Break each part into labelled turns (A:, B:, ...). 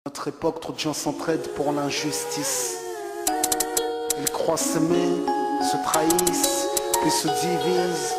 A: Notre époque, trop de gens s'entraident pour l'injustice. Ils croient s'aimer, se trahissent, puis se divisent.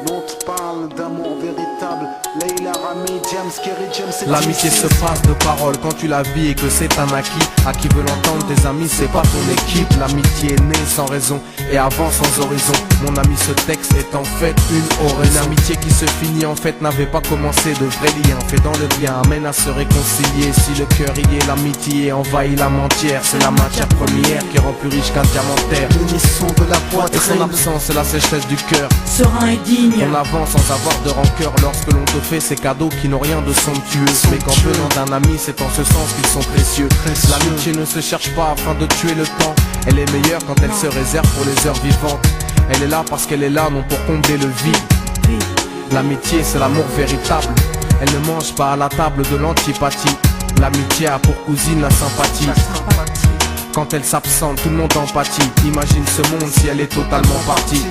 A: Nous on te parle d'amour véritable. Leila, Rami, James, Kerry, James et
B: l'amitié se passe de paroles quand tu la vis et que c'est un acquis. À qui veut l'entendre, tes amis, c'est pas ton équipe. L'amitié est née sans raison et avance sans horizon. Mon ami, ce texte est en fait une oraison. Une amitié qui se finit en fait n'avait pas commencé. De vrais liens faits dans le bien amène à se réconcilier. Si le cœur y est, l'amitié envahit l'âme entière. C'est la matière première qui rend plus riche qu'un diamantaire.
A: L'unisson de la
B: Et son
A: poitrine.
B: absence, c'est la sécheresse du cœur.
C: Serein et digne.
B: On avance sans avoir de rancœur lorsque l'on te fait ces cadeaux qui n'ont rien de somptueux. Mais qu'en venant d'un ami, c'est en ce sens qu'ils sont précieux. L'amitié ne se cherche pas afin de tuer le temps. Elle est meilleure quand elle se réserve pour les heures vivantes. Elle est là parce qu'elle est là, non pour combler le vide. L'amitié, c'est l'amour véritable. Elle ne mange pas à la table de l'antipathie. L'amitié a pour cousine la sympathie. Quand elle s'absente, tout le monde empathie. Imagine ce monde si elle est totalement partie.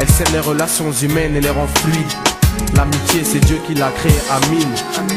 B: Elle scelle les relations humaines et les rend fluides. L'amitié, c'est Dieu qui l'a créée, Amin.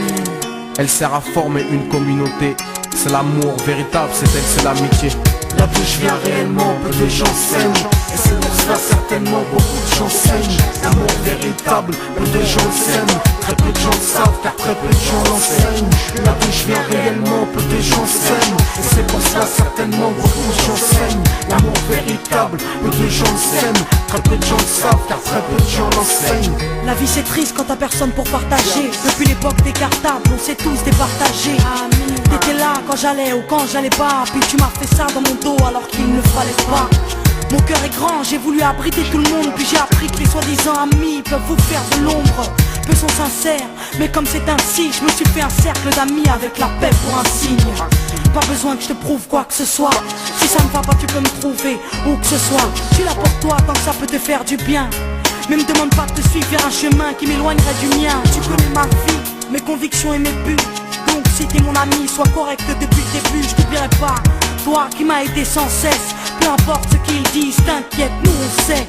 B: Elle sert à former une communauté. C'est l'amour véritable, c'est elle, c'est l'amitié.
A: Là d'où je viens réellement, peu de gens s'aiment. Et c'est pour cela certainement beaucoup de gens s'aiment. L'amour véritable, peu de gens s'aiment. Très peu de gens le savent car très peu de gens l'enseignent. Là d'où je viens réellement, peu de gens s'aiment. Et c'est pour cela certainement beaucoup de gens s'aiment. L'amour véritable, peu de gens s'aiment. Très peu de gens le savent car très peu de gens l'enseignent.
C: La vie c'est triste quand t'as personne pour partager. Depuis l'époque des cartables, on s'est tous départagés. T'étais là quand j'allais ou quand j'allais pas. Puis tu m'as fait ça dans mon dos alors qu'il ne fallait pas. Mon cœur est grand, j'ai voulu abriter tout le monde. Puis j'ai appris que les soi-disant amis peuvent vous faire de l'ombre. Peu sont sincères, mais comme c'est ainsi, je me suis fait un cercle d'amis avec la paix pour un signe. Pas besoin que je te prouve quoi que ce soit. Si ça ne va pas, tu peux me trouver où que ce soit. Je suis là pour toi tant que ça peut te faire du bien. Mais me demande pas de te suivre vers un chemin qui m'éloignerait du mien. Tu connais ma vie, mes convictions et mes buts. Donc si t'es mon ami, sois correct depuis le début. Je t'oublierai pas, toi qui m'as aidé sans cesse. Peu importe ce qu'ils disent, t'inquiète, nous on sait.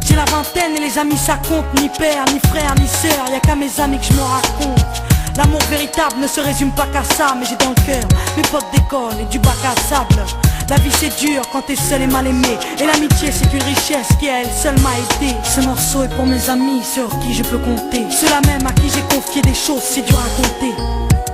C: J'ai la vingtaine et les amis ça compte. Ni père, ni frère, ni sœur, y'a qu'à mes amis que je me raconte. L'amour véritable ne se résume pas qu'à ça. Mais j'ai dans le cœur mes potes d'école et du bac à sable. La vie c'est dur quand t'es seul et mal aimé. Et l'amitié c'est une richesse qui à elle seule m'a aidé. Ce morceau est pour mes amis sur qui je peux compter. Ceux-là même à qui j'ai confié des choses si dur à compter.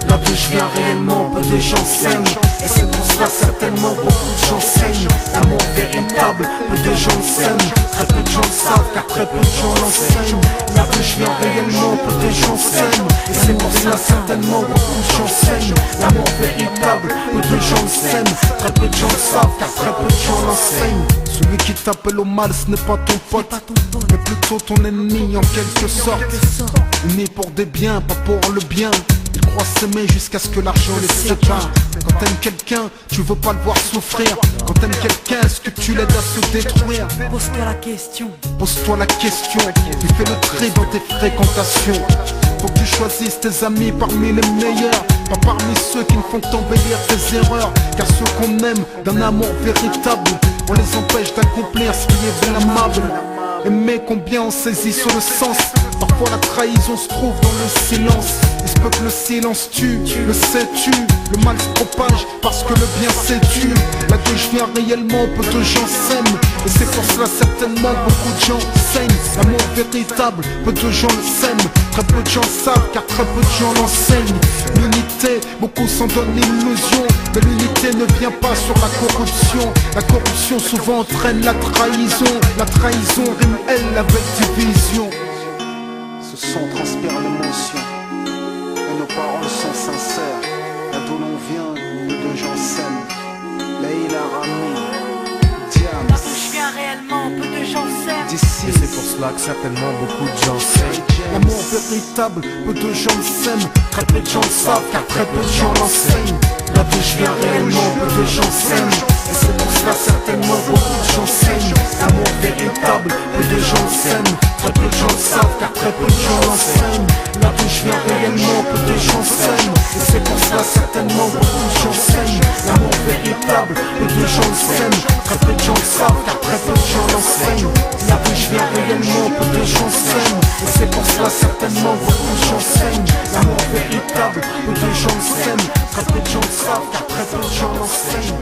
A: Là d'où je viens réellement, peu de gens s'aiment. Et c'est pour cela certainement beaucoup de gens s'aiment. L'amour véritable, peu de gens s'aiment. Très peu de gens le savent car très peu de gens l'enseignent. Là d'où je viens réellement, peu de gens s'aiment. Et c'est pour cela certainement beaucoup de gens s'aiment. L'amour véritable, peu de gens s'aiment. Très peu de gens le savent car très peu de gens l'enseignent. Celui qui t'appelle au mal, ce n'est pas ton pote, mais plutôt ton ennemi en quelque sorte. Né pour des biens, pas pour le bien. Ils croient s'aimer jusqu'à ce que l'argent les sépare. Quand t'aimes quelqu'un, tu veux pas le voir souffrir. Quand t'aimes quelqu'un, est-ce que tu l'aides à se détruire?
C: Pose-toi la question.
A: Pose-toi la question. Tu fais le tri dans tes fréquentations. Faut que tu choisisses tes amis parmi les meilleurs, pas parmi ceux qui ne font qu'embellir tes erreurs. Car ceux qu'on aime d'un amour véritable, on les empêche d'accomplir ce qui est blâmable. Aimer combien on saisit sur le sens. Parfois la trahison se trouve dans le silence. Il se peut que le silence tue, le sais-tu. Le mal se propage parce que le bien s'étue. Là d'où je viens réellement, peu de gens s'aiment. Et c'est pour cela certainement beaucoup de gens saignent. L'amour véritable, peu de gens le sèment. Très peu de gens le savent car très peu de gens l'enseignent. L'unité, beaucoup s'en donnent l'illusion. Mais l'unité ne vient pas sur la corruption. La corruption souvent entraîne la trahison. La trahison rime elle avec division. Ce son transpire l'émotion et nos paroles sont sincères. Là d'où l'on vient, peu de gens s'aiment. Leila, Rami, Diams.
C: Là d'où je viens réellement, peu de gens s'aiment.
A: D'ici,
B: Et c'est pour cela que certainement beaucoup de gens s'aiment.
A: l'amour véritable, peu de gens le s'aiment. Très peu de gens le savent car très peu de gens l'enseignent. Là d'où je viens réellement, peu de gens s'aiment. Et c'est pour cela certainement beaucoup de gens s'aiment. L'amour véritable, peu de gens le s'aiment. Très peu de gens le savent car très peu de gens l'enseignent. Là d'où je viens réellement, peu de gens s'aiment. Et c'est pour cela certainement beaucoup de gens s'aiment. L'amour véritable, peu de gens le s'aiment. Très peu de gens le savent car très peu de gens l'enseignent. Là d'où je viens réellement, peu de gens s'aiment. Et c'est pour cela certainement beaucoup de gens s'aiment. L'amour véritable, peu de gens s'aiment. Très peu de gens très peu de gens l'enseignent.